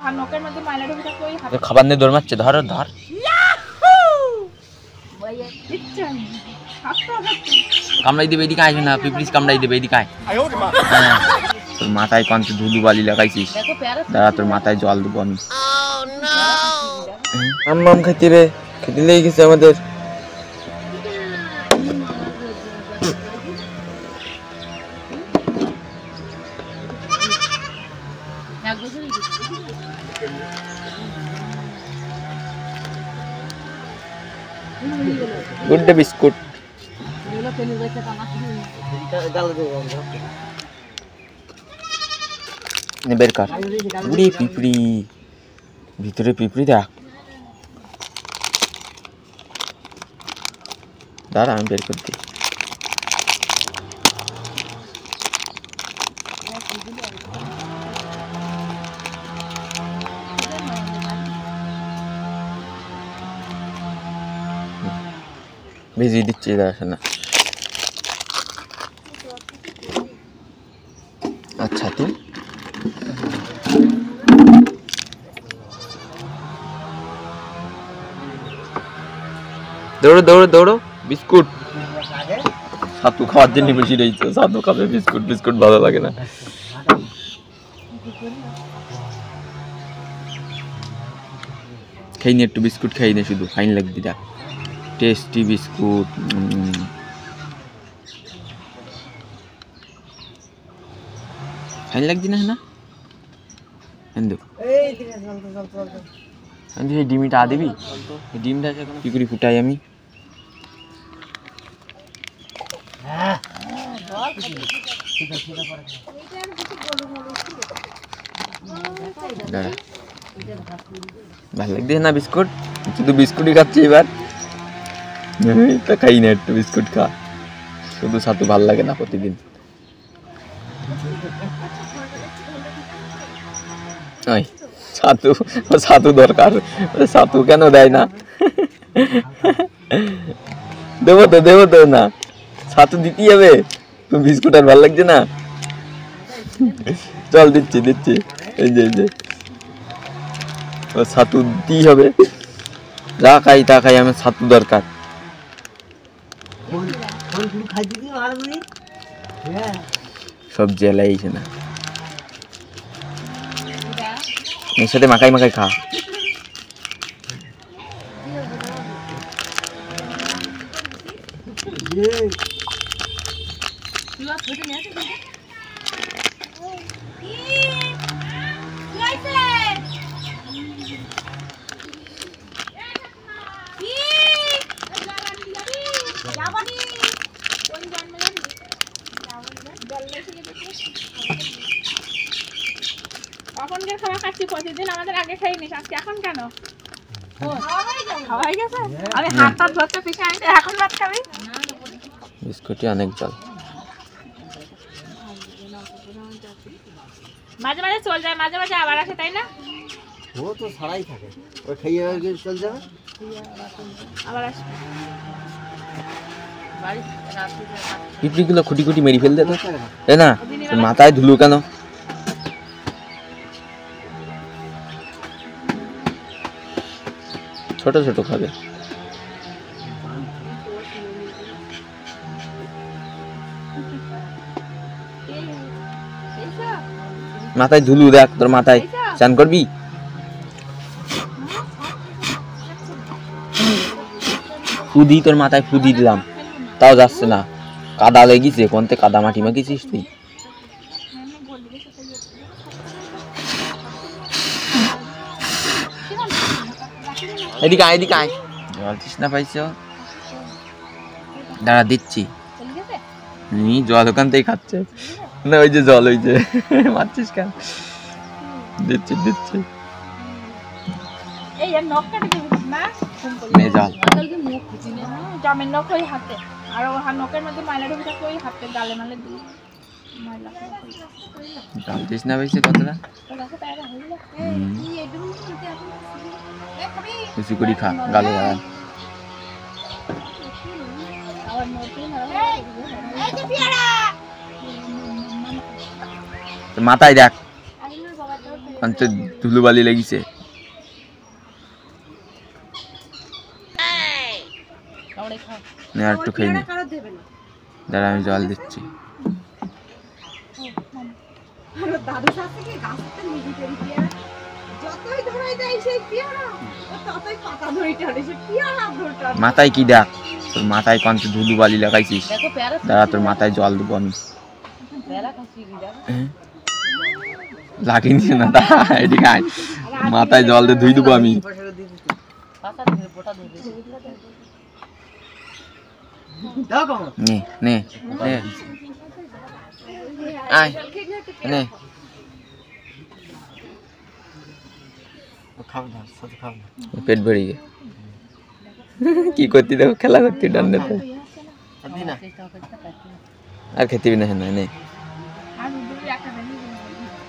আর নখের মধ্যে ময়লা ঢুকে থাকলে ওই হাতে খাবার নিয়ে দৌড় মারছে, ধর ধর। কামড়াই দেবে, এদিকে আয় না, পিঁপড়িস কামড়াই দেবে, এদিকে আয়। হ্যাঁ, তোর মাথায় কঞ্চ ধুলু বালি লাগাইছিস, দাঁড়া তোর মাথায় জল দেবো আমি। আম খাইতে রে, খেতে লেগে গেছে আমাদের। গুড বিস্কুট বের কর। বুড়ি পিঁপড়ি, ভিতরে পিঁপড়ি দেখ। দাঁড়া আমি বের করতে। ভিজিয়ে দিচ্ছি, দেখা না। আচ্ছা তুই দৌড়ো দৌড়ো দৌড়ো। বিস্কুট ছাতু খাওয়ার জন্য বেশি রয়েছে, ছাতু খাবে, বিস্কুট বিস্কুট ভালো লাগে না। খাই নি একটু বিস্কুট, খাই না শুধু ফাইন লাগবে। দেখ টেস্টি বিস্কুট, ফাইন লাগছে না? না এই ডিমটা দিবি, ডিমটা কি করে ফুটাই আমি। ভালো লাগছে না বিস্কুট? শুধু বিস্কুটই খাচ্ছি এবার, তা খাই না একটু বিস্কুট খা। শুধু ছাতু ভাল লাগে না প্রতিদিন। ছাতু ছাতু দরকার, ছাতু কেন দেয় না? দেবো তো না, ছাতু দিতেই হবে। বিস্কুট আর ভাল লাগছে না? চল দিচ্ছি দিচ্ছি, এই যে ছাতু দিতেই হবে। যা খাই তা খাই, আমার ছাতু দরকার। সব জেলাইছে না, এর সাথে মাখাই মাখাই খা। কখনকার খাবার খাচ্ছি প্রতিদিন, আমাদের আগে খাই নিস, আজকে এখন কেন? খাওয়াই গেছে, আমি হাতটা ধরতে পিছিয়ে আনতে, এখন ভাত খাবি? বিস্কুটে অনেক জল। মাঝে মাঝে চল যায়, মাঝে মাঝে আবার আসে, তাই না? ও তো ছাড়াই থাকে, ওই খাইয়ে চল যাবে, আবার আসবে। পিঁপড়িগুলো খুঁটি খুঁটি মেরে ফেল দে তো, তাই না? মাথায় ধুলো কেন? ছোট ছোট খাবে। মাথায় ধুলু দেখ, তোর মাথায় চান করবি? ফুদি তোর মাথায় ফুদি দিলাম, তাও যাচ্ছে না। কাদা লেগেছে, কোনতে কাদা মাটি মাখিছিস তুই? এদিকে আয়, এদিকে আয়। জল তৃষ্ণা পাইছ? দাঁড়া দিচ্ছি। জল ওখান থেকে খাচ্ছে না, ওই যে জল, ওই যে মারছিস কেন? দিচ্ছি দিচ্ছি। জামের নখ ওই হাতে, আর নখের মধ্যে ময়লা ঢুকে থাকলে ওই হাতে গালে মালে দিই। জল তৃষ্ণা পাইছে কতটা? বেশি করে খা, গালে লাগা। মাথায় দেখ, ধুলোবালি লেগেছে। আর একটু খেয়ে নি, দাঁড়া আমি জল দিচ্ছি। মাথায় কি দেখ, তোর মাথায় কোন ধুলোবালি লাগাইছিস? দাঁড়া তোর মাথায় জল দেবো আমি। লাগিনি না, দাঁড়া এদিকে আয়, মাথায় জল দিয়ে ধুই দেবো আমি। নে নে নে আয় নে। পেট ভরে গে কি করতি দেখো, খেলা করতি ডান্ডাতে। আর খেতে না হ্যাঁ নে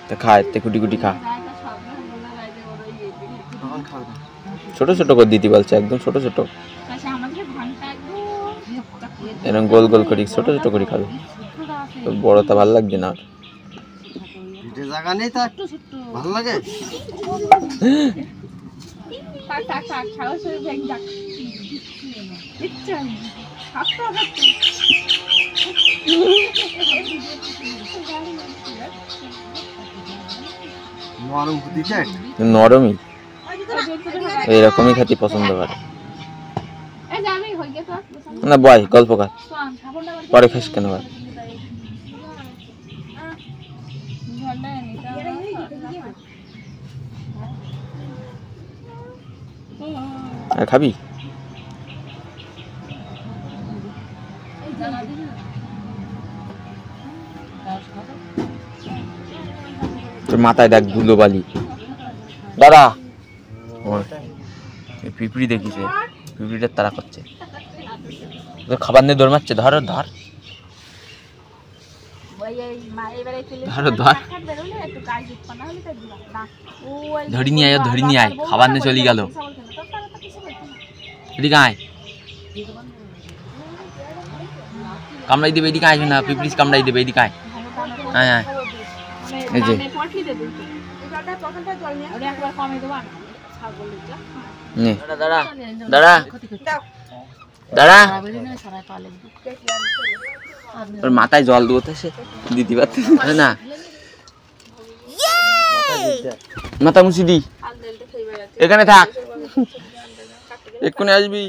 তো খা, এতে কুটি কুটি খা। ছোট ছোট করে দিতে বলছে, একদম ছোট ছোট, এরকম গোল গোল করি ছোট ছোট করে খাবে। তোর বড়টা ভালো লাগছে না? জায়গা নেই তার ভালো লাগে। নরমই এরকমই খেতে পছন্দ করে না। বয় গল্প কর, পরে খাস কেন? আর খাবি? তোর মাথায় দেখ ধুলোবালি। দাঁড়া, পিঁপড়ি দেখিছে, পিঁপড়িটার তারা করছে, খাবার নিয়ে দৌড় মারছে। ধর ধর ধরি নিয়ে আয়, ধরি নিয়ে আয়, খাবার নিয়ে চলে গেল। এদিকে আয়, কামড়াই দেবে, এদিকে আসবে না, পিঁপড়ি কামড়াই দেবে, এদিকে আয়। আয় আয়, এই যে দাঁড়া দাঁড়া দাঁড়া, তোর মাথায় জল দেবো তো সে দিতে পারতে না। মাথা মুছি দি, এখানে থাক, এক্ষুনি আসবি।